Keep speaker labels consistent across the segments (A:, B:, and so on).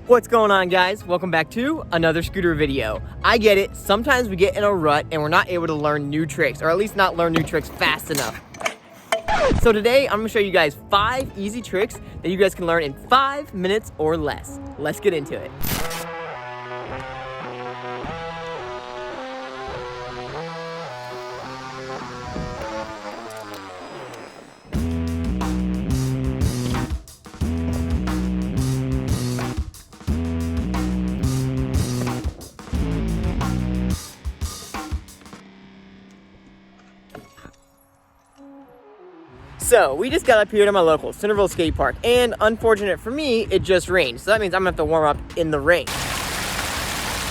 A: What's going on, guys? Welcome back to another scooter video. I get it, sometimes we get in a rut and we're not able to learn new tricks, or at least not learn new tricks fast enough. So today, I'm gonna show you guys 5 easy tricks that you guys can learn in 5 minutes or less. Let's get into it. So, we just got up here to my local Centerville skate park, and unfortunate for me, it just rained. So that means I'm gonna have to warm up in the rain.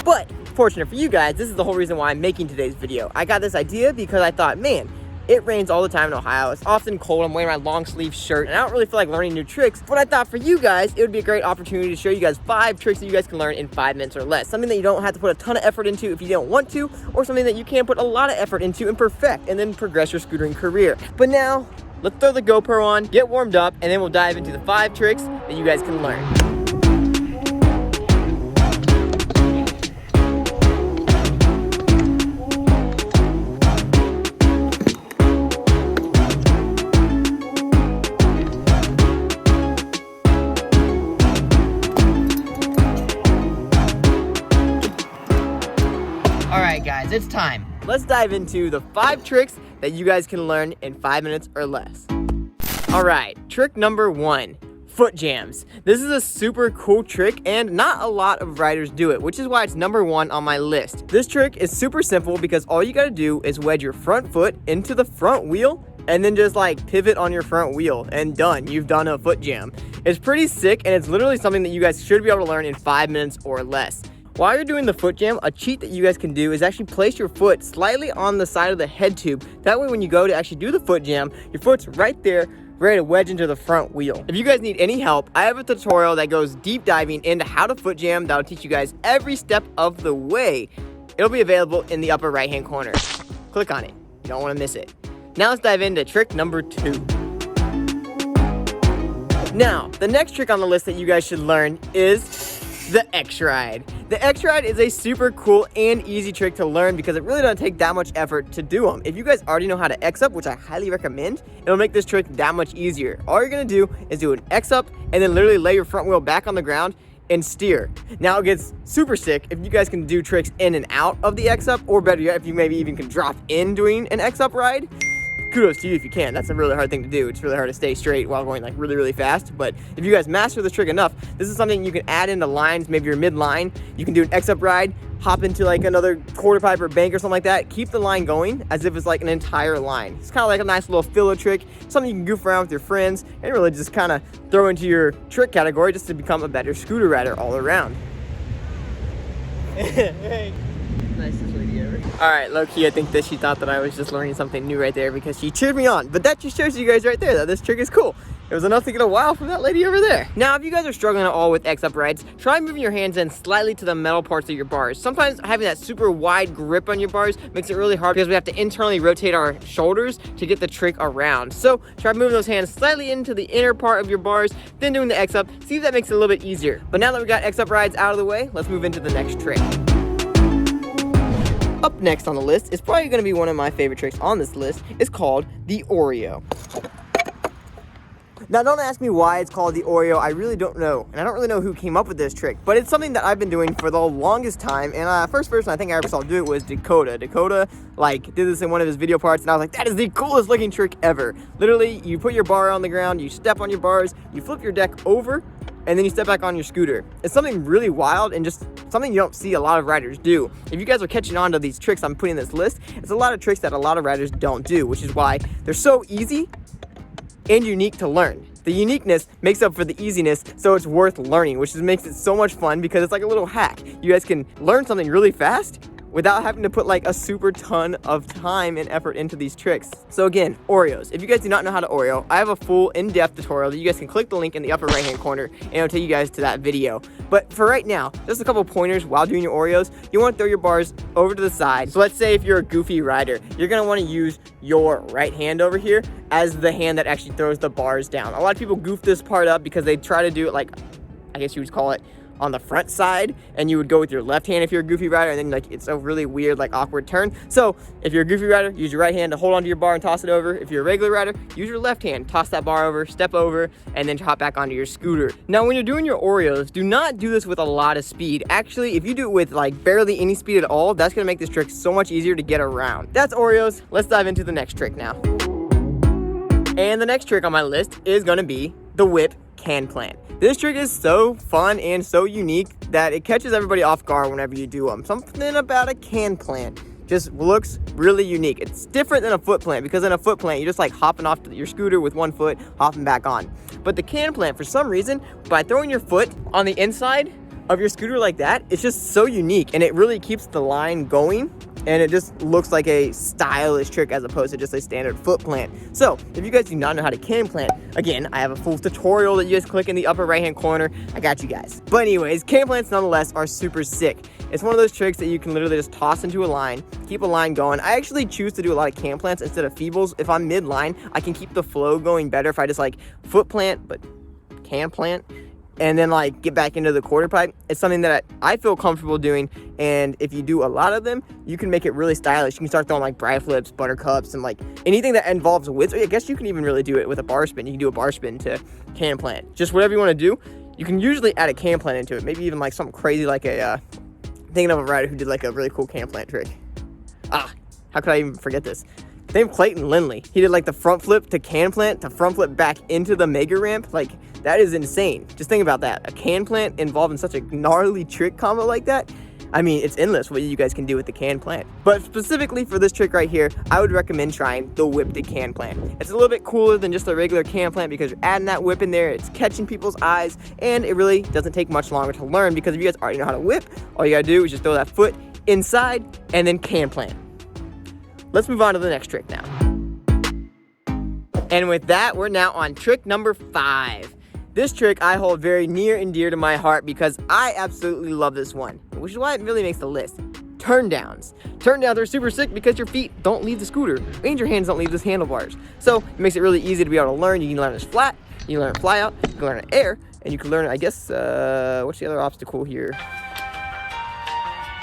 A: But, fortunate for you guys, this is the whole reason why I'm making today's video. I got this idea because I thought, man, it rains all the time in Ohio. It's often cold. I'm wearing my long sleeve shirt, and I don't really feel like learning new tricks. But I thought for you guys, it would be a great opportunity to show you guys 5 tricks that you guys can learn in 5 minutes or less. Something that you don't have to put a ton of effort into if you don't want to, or something that you can put a lot of effort into and perfect, and then progress your scootering career. But now, let's throw the GoPro on, get warmed up, and then we'll dive into the 5 tricks that you guys can learn. Alright guys, it's time. Let's dive into the 5 tricks that you guys can learn in 5 minutes or less. Alright, trick number 1, foot jams. This is a super cool trick and not a lot of riders do it, which is why it's number 1 on my list. This trick is super simple because all you gotta do is wedge your front foot into the front wheel and then just like pivot on your front wheel and done. You've done a foot jam. It's pretty sick and it's literally something that you guys should be able to learn in 5 minutes or less. While you're doing the foot jam, a cheat that you guys can do is actually place your foot slightly on the side of the head tube. That way when you go to actually do the foot jam, your foot's right there, ready to wedge into the front wheel. If you guys need any help, I have a tutorial that goes deep diving into how to foot jam that'll teach you guys every step of the way. It'll be available in the upper right hand corner. Click on it. You don't want to miss it. Now let's dive into trick number 2. Now, the next trick on the list that you guys should learn is the X-Ride. The X-Ride is a super cool and easy trick to learn because it really doesn't take that much effort to do them. If you guys already know how to X-Up, which I highly recommend, it'll make this trick that much easier. All you're gonna do is do an X-Up and then literally lay your front wheel back on the ground and steer. Now it gets super sick if you guys can do tricks in and out of the X-Up, or better yet, if you maybe even can drop in doing an X-Up ride. Kudos to you if you can. That's a really hard thing to do. It's really hard to stay straight while going like really fast. But if you guys master this trick enough, this is something you can add into lines. Maybe you're mid-line, you can do an X-Up ride, hop into like another quarter pipe or bank or something like that. Keep the line going as if it's like an entire line. It's kind of like a nice little filler trick, something you can goof around with your friends and really just kind of throw into your trick category just to become a better scooter rider all around. Hey. Nicest lady ever. Alright, low-key, I think that she thought that I was just learning something new right there because she cheered me on. But that just shows you guys right there that this trick is cool. It was enough to get a wow from that lady over there. Now, if you guys are struggling at all with X-Up rides, try moving your hands in slightly to the metal parts of your bars. Sometimes having that super wide grip on your bars makes it really hard because we have to internally rotate our shoulders to get the trick around. So try moving those hands slightly into the inner part of your bars, then doing the X-Up. See if that makes it a little bit easier. But now that we got X-Up rides out of the way, let's move into the next trick. Up next on the list is probably going to be one of my favorite tricks on this list. It's called the Oreo. Now, don't ask me why it's called the Oreo. I really don't know. And I don't really know who came up with this trick. But it's something that I've been doing for the longest time. And first person I think I ever saw do it was Dakota. Dakota, like, did this in one of his video parts. And I was like, that is the coolest looking trick ever. Literally, you put your bar on the ground, you step on your bars, you flip your deck over, and then you step back on your scooter. It's something really wild and just something you don't see a lot of riders do. If you guys are catching on to these tricks I'm putting in this list, it's a lot of tricks that a lot of riders don't do, which is why they're so easy and unique to learn. The uniqueness makes up for the easiness, so it's worth learning, which makes it so much fun because it's like a little hack. You guys can learn something really fast without having to put like a super ton of time and effort into these tricks. So again, Oreos. If you guys do not know how to Oreo, I have a full in-depth tutorial that you guys can click the link in the upper right hand corner and it'll take you guys to that video. But for right now, just a couple pointers while doing your Oreos. You want to throw your bars over to the side. So let's say if you're a goofy rider, you're going to want to use your right hand over here as the hand that actually throws the bars down. A lot of people goof this part up because they try to do it like, I guess you would call it on the front side, and you would go with your left hand if you're a goofy rider, and then like it's a really weird like awkward turn. So if you're a goofy rider, use your right hand to hold onto your bar and toss it over. If you're a regular rider, use your left hand, toss that bar over, step over, and then hop back onto your scooter. Now when you're doing your Oreos, do not do this with a lot of speed. Actually, if you do it with like barely any speed at all, that's gonna make this trick so much easier to get around. That's Oreos. Let's dive into the next trick now. And the next trick on my list is gonna be the whip can plant. This trick is so fun and so unique that it catches everybody off guard whenever you do them. Something about a can plant just looks really unique. It's different than a foot plant, because in a foot plant, you're just like hopping off your scooter with one foot, hopping back on. But the can plant, for some reason, by throwing your foot on the inside of your scooter like that, it's just so unique, and it really keeps the line going, and it just looks like a stylish trick as opposed to just a standard foot plant. So if you guys do not know how to can plant, again, I have a full tutorial that you guys click in the upper right hand corner. I got you guys. But anyways, can plants nonetheless are super sick. It's one of those tricks that you can literally just toss into a line, keep a line going. I actually choose to do a lot of can plants instead of feebles. If I'm mid-line, I can keep the flow going better if I just like foot plant, but can plant, and then like get back into the quarter pipe. It's something that I feel comfortable doing, and if you do a lot of them, you can make it really stylish. You can start throwing like bri flips, buttercups, and like anything that involves widths. I guess you can even really do it with a bar spin. You can do a bar spin to can plant. Just whatever you want to do. You can usually add a can plant into it. Maybe even like something crazy like a thinking of a rider who did like a really cool can plant trick. How could I even forget this? His name Clayton Lindley. He did like the front flip to can plant to front flip back into the mega ramp. Like, that is insane. Just think about that. A can plant involved in such a gnarly trick combo like that. I mean, it's endless what you guys can do with the can plant. But specifically for this trick right here, I would recommend trying the whip to can plant. It's a little bit cooler than just a regular can plant because you're adding that whip in there, it's catching people's eyes, and it really doesn't take much longer to learn because if you guys already know how to whip, all you gotta do is just throw that foot inside and then can plant. Let's move on to the next trick now. And with that, we're now on trick number 5. This trick I hold very near and dear to my heart because I absolutely love this one, which is why it really makes the list. Turn downs. Turn downs are super sick because your feet don't leave the scooter and your hands don't leave the handlebars. So it makes it really easy to be able to learn. You can learn this flat, you can learn it fly out, you can learn it air, and you can learn, I guess, what's the other obstacle here?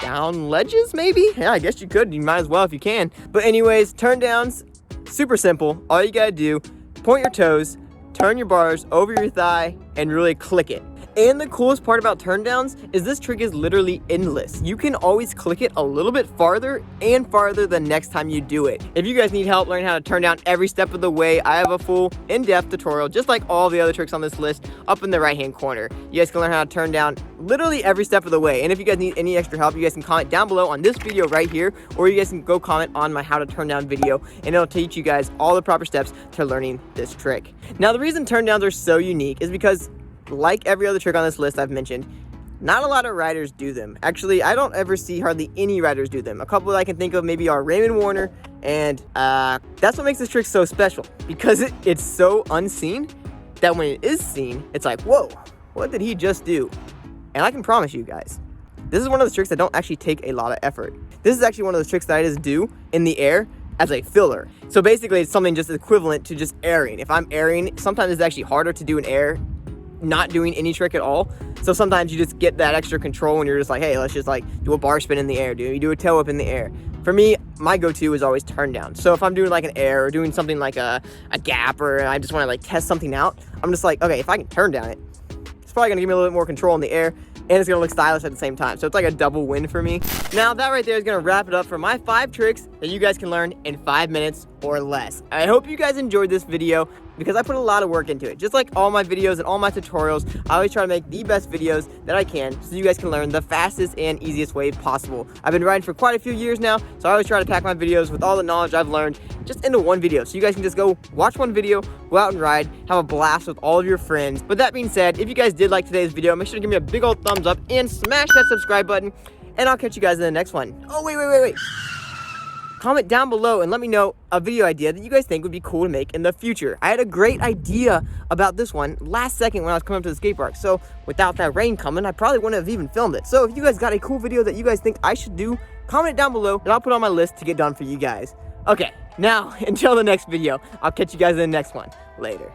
A: Down ledges, maybe? Yeah, I guess you could. You might as well if you can. But anyways, turn downs, super simple. All you gotta do, point your toes, turn your bars over your thigh, and really click it. And the coolest part about turn downs is this trick is literally endless. You can always click it a little bit farther and farther the next time you do it. If you guys need help learning how to turn down every step of the way, I have a full in-depth tutorial, just like all the other tricks on this list, up in the right-hand corner. You guys can learn how to turn down literally every step of the way. And if you guys need any extra help, you guys can comment down below on this video right here, or you guys can go comment on my how to turn down video, and it'll teach you guys all the proper steps to learning this trick. Now, the reason turn downs are so unique is because, like every other trick on this list I've mentioned, not a lot of riders do them. Actually, I don't ever see hardly any riders do them. A couple that I can think of maybe are Raymond Warner, and that's what makes this trick so special, because it's so unseen that when it is seen, it's like, whoa, what did he just do? And I can promise you guys, this is one of those tricks that don't actually take a lot of effort. This is actually one of those tricks that I just do in the air as a filler. So basically, it's something just equivalent to just airing. If I'm airing, sometimes it's actually harder to do an air not doing any trick at all. So sometimes you just get that extra control when you're just like, hey, let's just like do a bar spin in the air, you do a tail whip in the air. For me, my go-to is always turn down. So if I'm doing like an air or doing something like a gap, or I just want to like test something out, I'm just like, okay, if I can turn down it, it's probably gonna give me a little bit more control in the air, and it's gonna look stylish at the same time. So it's like a double win for me. Now that right there is gonna wrap it up for my 5 tricks that you guys can learn in 5 minutes or less. I hope you guys enjoyed this video because I put a lot of work into it. Just like all my videos and all my tutorials, I always try to make the best videos that I can so you guys can learn the fastest and easiest way possible. I've been riding for quite a few years now, so I always try to pack my videos with all the knowledge I've learned just into one video. So you guys can just go watch one video, go out and ride, have a blast with all of your friends. But that being said, if you guys did like today's video, make sure to give me a big old thumbs up and smash that subscribe button, and I'll catch you guys in the next one. Oh, wait. Comment down below and let me know a video idea that you guys think would be cool to make in the future. I had a great idea about this one last second when I was coming up to the skate park. So without that rain coming, I probably wouldn't have even filmed it. So if you guys got a cool video that you guys think I should do, comment it down below and I'll put it on my list to get done for you guys. Okay, now until the next video, I'll catch you guys in the next one. Later.